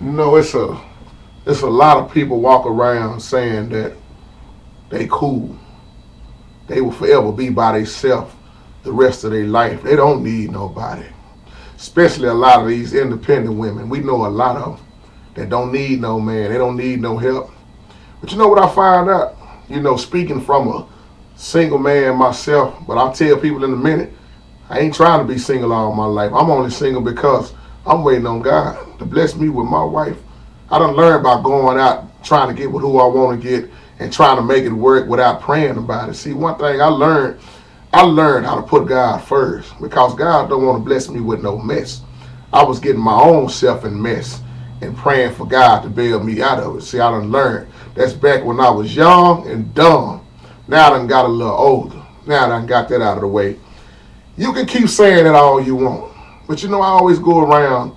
You know, it's a lot of people walk around saying that they cool. They will forever be by themselves the rest of their life. They don't need nobody. Especially a lot of these independent women. We know a lot of them that don't need no man. They don't need no help. But you know what I find out? You know, speaking from a single man myself, but I'll tell people in a minute, I ain't trying to be single all my life. I'm only single because I'm waiting on God to bless me with my wife. I done learned by going out trying to get with who I want to get and trying to make it work without praying about it. See, one thing I learned how to put God first because God don't want to bless me with no mess. I was getting my own self in mess and praying for God to bail me out of it. See, I done learned. That's back when I was young and dumb. Now I done got a little older. Now I done got that out of the way. You can keep saying it all you want. But you know, I always go around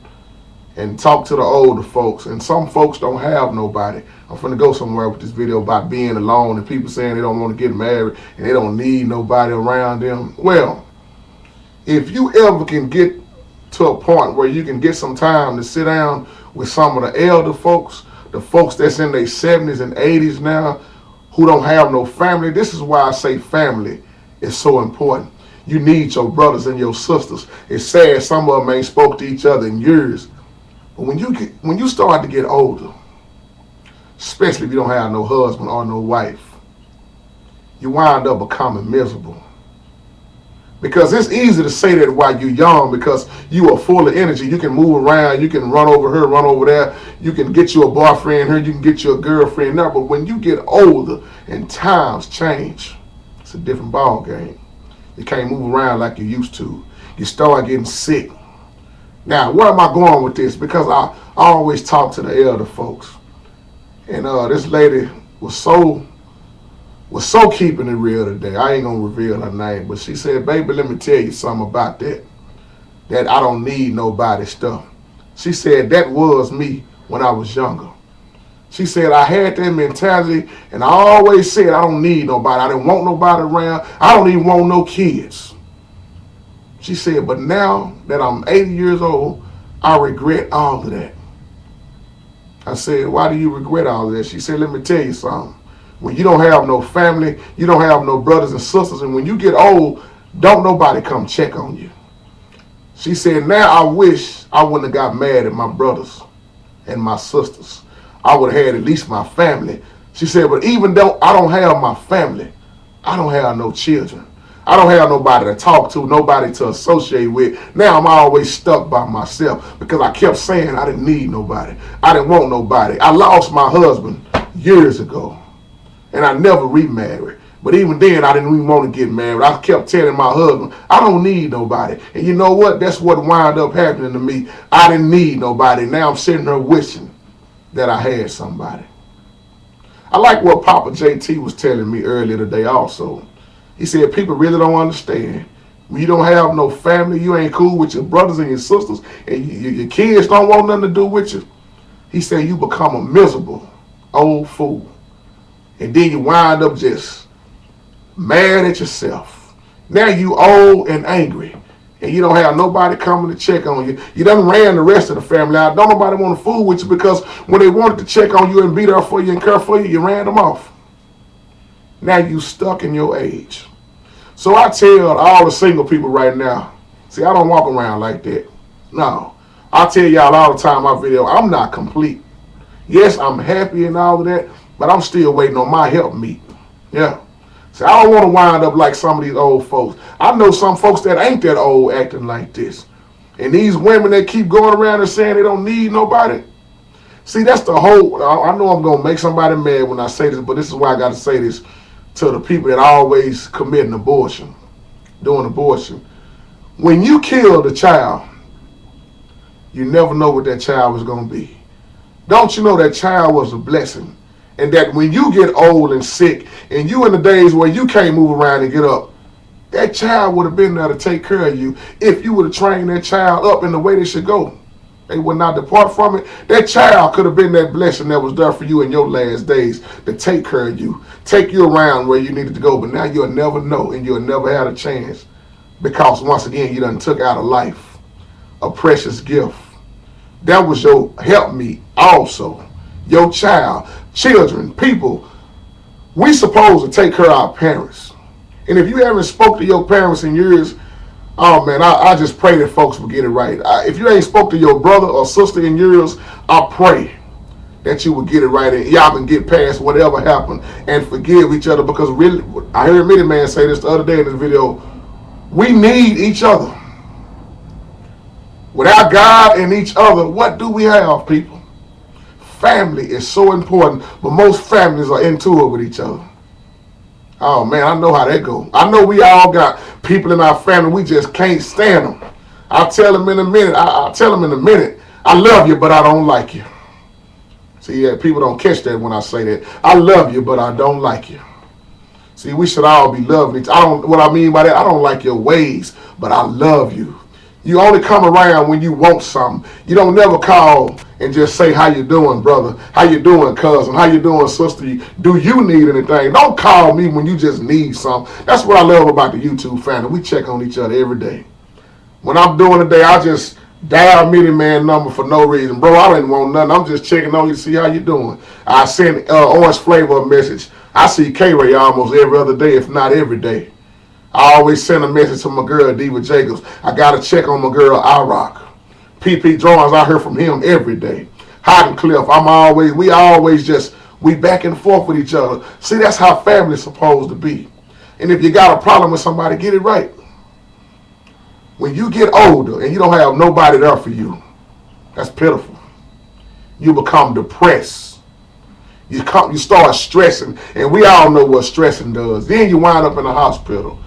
and talk to the older folks. And some folks don't have nobody. I'm finna go somewhere with this video about being alone and people saying they don't want to get married and they don't need nobody around them. Well, if you ever can get to a point where you can get some time to sit down with some of the elder folks, the folks that's in their 70s and 80s now, who don't have no family, this is why I say family is so important. You need your brothers and your sisters. It's sad some of them ain't spoke to each other in years. But when you start to get older, especially if you don't have no husband or no wife, you wind up becoming miserable. Because it's easy to say that while you're young because you are full of energy. You can move around, you can run over here, run over there, you can get you a boyfriend here, you can get you a girlfriend there. But when you get older and times change, it's a different ball game. You can't move around like you used to. You start getting sick. Now, where am I going with this? Because I always talk to the elder folks. And this lady was so keeping it real today. I ain't gonna reveal her name, but she said, baby, let me tell you something about that. That I don't need nobody stuff. She said that was me when I was younger. She said I had that mentality and I always said I don't need nobody. I didn't want nobody around. I don't even want no kids. She said, but now that I'm 80 years old, I regret all of that. I said, why do you regret all of that? She said, let me tell you something. When you don't have no family, you don't have no brothers and sisters, and when you get old, don't nobody come check on you. She said, now I wish I wouldn't have got mad at my brothers and my sisters. I would have had at least my family. She said, but even though I don't have my family, I don't have no children. I don't have nobody to talk to, nobody to associate with. Now I'm always stuck by myself because I kept saying I didn't need nobody. I didn't want nobody. I lost my husband years ago. And I never remarried. But even then, I didn't even want to get married. I kept telling my husband, I don't need nobody. And you know what? That's what wound up happening to me. I didn't need nobody. Now I'm sitting there wishing that I had somebody. I like what Papa JT was telling me earlier today also. He said people really don't understand. When you don't have no family, you ain't cool with your brothers and your sisters, and your kids don't want nothing to do with you. He said you become a miserable old fool. And then you wind up just mad at yourself. Now you old and angry. And you don't have nobody coming to check on you. You done ran the rest of the family out. Don't nobody want to fool with you because when they wanted to check on you and be there for you and care for you, you ran them off. Now you stuck in your age. So I tell all the single people right now, see, I don't walk around like that. No. I tell y'all all the time in my video, I'm not complete. Yes, I'm happy and all of that, but I'm still waiting on my help meet. Yeah. See, I don't want to wind up like some of these old folks. I know some folks that ain't that old acting like this. And these women that keep going around and saying they don't need nobody. See, that's the whole, I know I'm going to make somebody mad when I say this, but this is why I got to say this to the people that always commit an abortion, doing abortion. When you kill the child, you never know what that child was going to be. Don't you know that child was a blessing? And that when you get old and sick, and you in the days where you can't move around and get up, that child would have been there to take care of you if you would have trained that child up in the way they should go. They would not depart from it. That child could have been that blessing that was there for you in your last days to take care of you, take you around where you needed to go. But now you'll never know and you'll never have a chance because once again, you done took out of life a precious gift. That was your helpmeet also. Your child, children, people. We supposed to take care of our parents. And if you haven't spoke to your parents in years, oh man, I just pray that folks will get it right. If you ain't spoke to your brother or sister in years, I pray that you will get it right and y'all can get past whatever happened and forgive each other, because really, I heard Many Man say this the other day in this video, we need each other. Without God and each other, what do we have, people? Family is so important, but most families are into it with each other. Oh man, I know how that go. I know we all got people in our family, we just can't stand them. I'll tell them in a minute, I love you, but I don't like you. See, yeah, people don't catch that when I say that. I love you, but I don't like you. See, we should all be loving each other. What I mean by that, I don't like your ways, but I love you. You only come around when you want something. You don't never call and just say, how you doing, brother? How you doing, cousin? How you doing, sister? Do you need anything? Don't call me when you just need something. That's what I love about the YouTube family. We check on each other every day. When I'm doing a day, I just dial Many Man number for no reason. Bro, I didn't want nothing. I'm just checking on you to see how you doing. I send Orange Flavor a message. I see K-Ray almost every other day, if not every day. I always send a message to my girl, Diva Jacobs. I got to check on my girl, iRock. PP Drawings, I hear from him every day. Hidden Cliff, we back and forth with each other. See, that's how family's supposed to be. And if you got a problem with somebody, get it right. When you get older and you don't have nobody there for you, that's pitiful. You become depressed. You start stressing, and we all know what stressing does. Then you wind up in the hospital.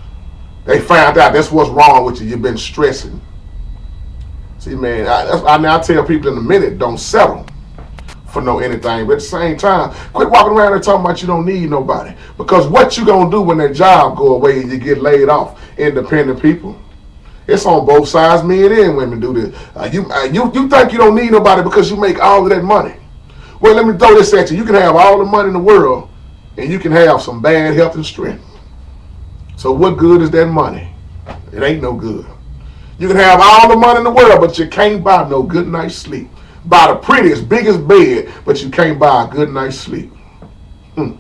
They found out that's what's wrong with you. You've been stressing. See, man, I tell people in a minute, don't settle for no anything. But at the same time, quit walking around and talking about you don't need nobody. Because what you going to do when that job go away and you get laid off? Independent people. It's on both sides. Men and women do this. You think you don't need nobody because you make all of that money. Well, let me throw this at you. You can have all the money in the world and you can have some bad health and strength. So what good is that money? It ain't no good. You can have all the money in the world, but you can't buy no good night's sleep. Buy the prettiest, biggest bed, but you can't buy a good night's sleep. You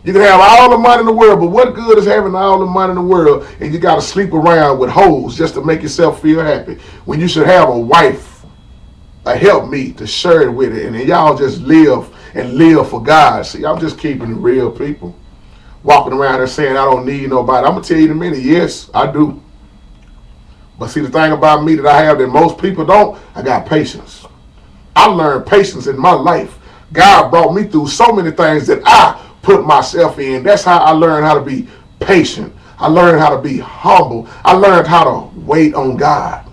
can have all the money in the world, but what good is having all the money in the world and you got to sleep around with hoes just to make yourself feel happy when you should have a wife, a helpmeet to share it with it, and then y'all just live for God. See, I'm just keeping it real, people. Walking around there saying I don't need nobody. I'm going to tell you in a minute, yes, I do. But see, the thing about me that I have that most people don't, I got patience. I learned patience in my life. God brought me through so many things that I put myself in. That's how I learned how to be patient. I learned how to be humble. I learned how to wait on God.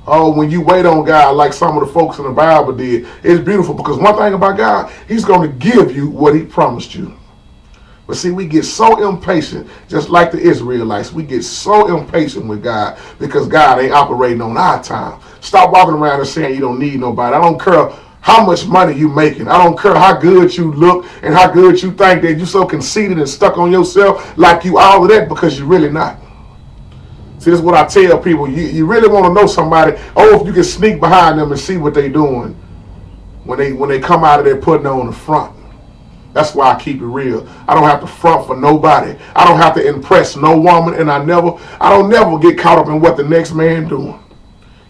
Oh, when you wait on God, like some of the folks in the Bible did, it's beautiful, because one thing about God, He's going to give you what He promised you. But see, we get so impatient, just like the Israelites. We get so impatient with God because God ain't operating on our time. Stop walking around and saying you don't need nobody. I don't care how much money you making. I don't care how good you look and how good you think that you so conceited and stuck on yourself like you all of that, because you're really not. See, this is what I tell people. You really want to know somebody. Oh, if you can sneak behind them and see what they're doing when they come out of there putting on the front. That's why I keep it real. I don't have to front for nobody. I don't have to impress no woman, and I don't never get caught up in what the next man doing.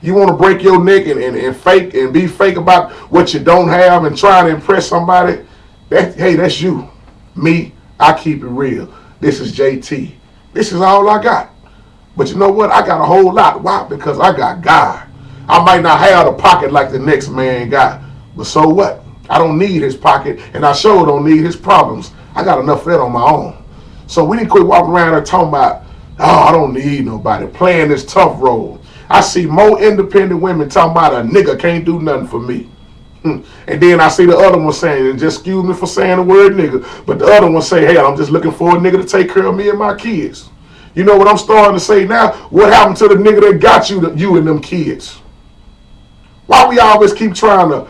You want to break your neck and fake and be fake about what you don't have and try to impress somebody? Hey, that's you. Me, I keep it real. This is JT. This is all I got. But you know what? I got a whole lot. Why? Because I got God. I might not have a pocket like the next man got, but so what? I don't need his pocket, and I sure don't need his problems. I got enough of that on my own. So we need to quit walking around there talking about, oh, I don't need nobody, playing this tough role. I see more independent women talking about a nigga can't do nothing for me. And then I see the other one saying, and just excuse me for saying the word nigga, but the other one say, hey, I'm just looking for a nigga to take care of me and my kids. You know what I'm starting to say now? What happened to the nigga that got you and them kids? Why we always keep trying to,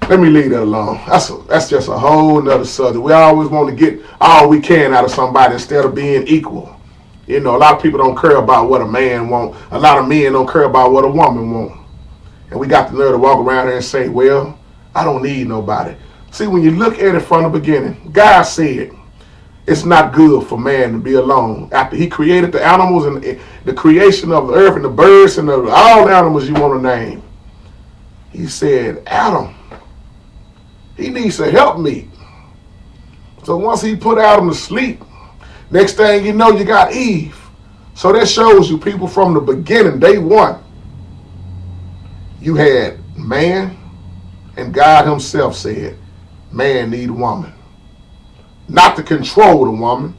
let me leave that alone. That's just a whole nother subject. We always want to get all we can out of somebody instead of being equal. You know, a lot of people don't care about what a man wants. A lot of men don't care about what a woman wants. And we got the nerve to walk around here and say, well, I don't need nobody. See, when you look at it from the beginning, God said it's not good for man to be alone. After he created the animals and the creation of the earth and the birds and all the animals you want to name, he said, Adam, he needs a helpmeet. So once he put Adam to sleep, next thing you know, you got Eve. So that shows you, people, from the beginning, day one, you had man, and God himself said, man need a woman. Not to control the woman,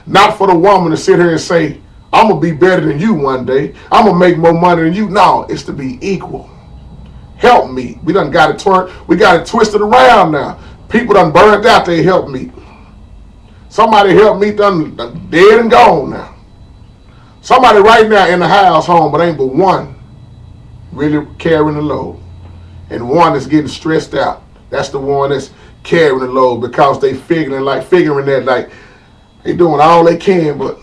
not for the woman to sit here and say, I'm going to be better than you one day, I'm going to make more money than you. No, it's to be equal. Help me. We done got it twisted around now. People done burned out their help me. Somebody help me done dead and gone now. Somebody right now in the house home, but ain't but one really carrying the load. And one is getting stressed out. That's the one that's carrying the load because they figuring that like they doing all they can, but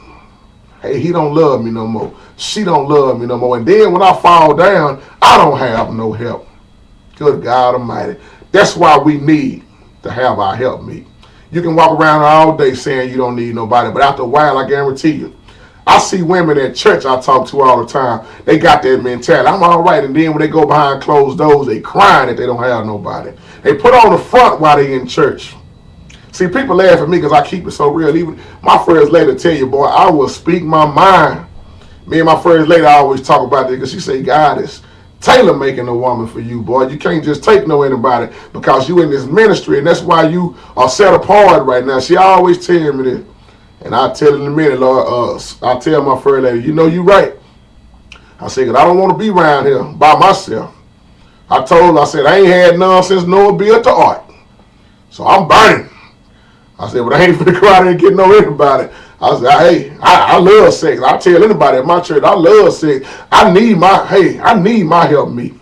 hey, he don't love me no more. She don't love me no more. And then when I fall down, I don't have no help. Good God Almighty. That's why we need to have our help meet. You can walk around all day saying you don't need nobody, but after a while, I guarantee you, I see women at church I talk to all the time. They got that mentality. I'm all right. And then when they go behind closed doors, they crying that they don't have nobody. They put on the front while they in church. See, people laugh at me because I keep it so real. Even my first lady tell you, boy, I will speak my mind. Me and my first lady always talk about that because she say, God is tailor making a woman for you, boy. You can't just take no anybody because you in this ministry, and that's why you are set apart right now. She always tell me this. And I'll tell in a minute, Lord, I'll tell my first lady, you know you right. I said, because I don't want to be around here by myself. I told her, I said, I ain't had none since Noah built the ark. So I'm burning. I said, but I ain't finna go out there and get no anybody. I said, hey, I love sex. I tell anybody at my church, I love sex. I need my help me.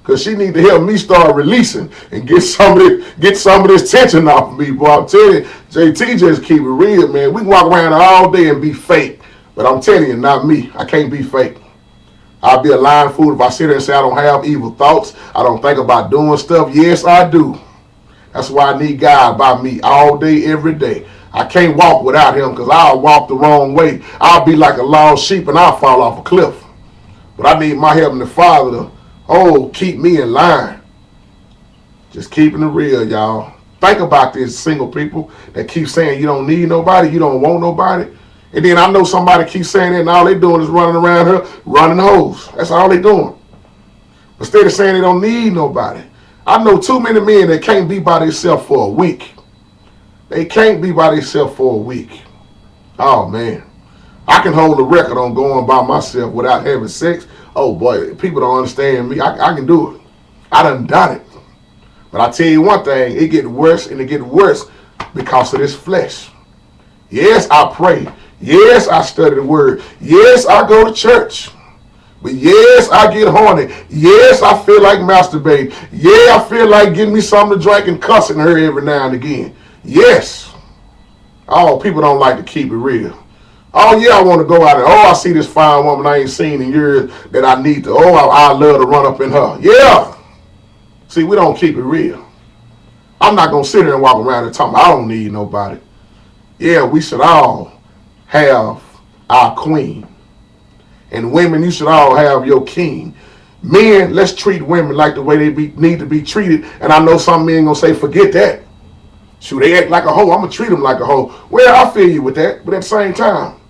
Because she need to help me start releasing and get some of this tension off of me, boy. I'm telling you, JT just keep it real, man. We can walk around all day and be fake. But I'm telling you, not me. I can't be fake. I'll be a lying fool if I sit there and say I don't have evil thoughts. I don't think about doing stuff. Yes, I do. That's why I need God by me all day, every day. I can't walk without him because I'll walk the wrong way. I'll be like a lost sheep and I'll fall off a cliff. But I need my Heavenly Father to keep me in line. Just keeping it real, y'all. Think about this, single people that keep saying you don't need nobody, you don't want nobody. And then I know somebody keeps saying that and all they doing is running around here, running hoes. That's all they doing. Instead of saying they don't need nobody. I know too many men that can't be by themselves for a week. They can't be by themselves for a week. Oh, man. I can hold a record on going by myself without having sex. Oh, boy, people don't understand me. I can do it. I done it. But I tell you one thing, it gets worse and it gets worse because of this flesh. Yes, I pray. Yes, I study the word. Yes, I go to church. But yes, I get horny. Yes, I feel like masturbating. Yeah, I feel like getting me something to drink and cussing her every now and again. Yes. Oh, people don't like to keep it real. Oh, yeah, I want to go out and, I see this fine woman I ain't seen in years that I need to, I love to run up in her. Yeah. See, we don't keep it real. I'm not going to sit here and walk around and talk about I don't need nobody. Yeah, we should all have our queen. And women, you should all have your king. Men, let's treat women like the way they need to be treated. And I know some men going to say, forget that. Shoot, they act like a hoe. I'm going to treat them like a hoe. Well, I feel you with that. But at the same time,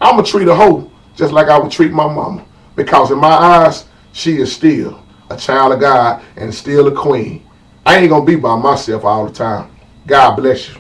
I'm going to treat a hoe just like I would treat my mama. Because in my eyes, she is still a child of God and still a queen. I ain't going to be by myself all the time. God bless you.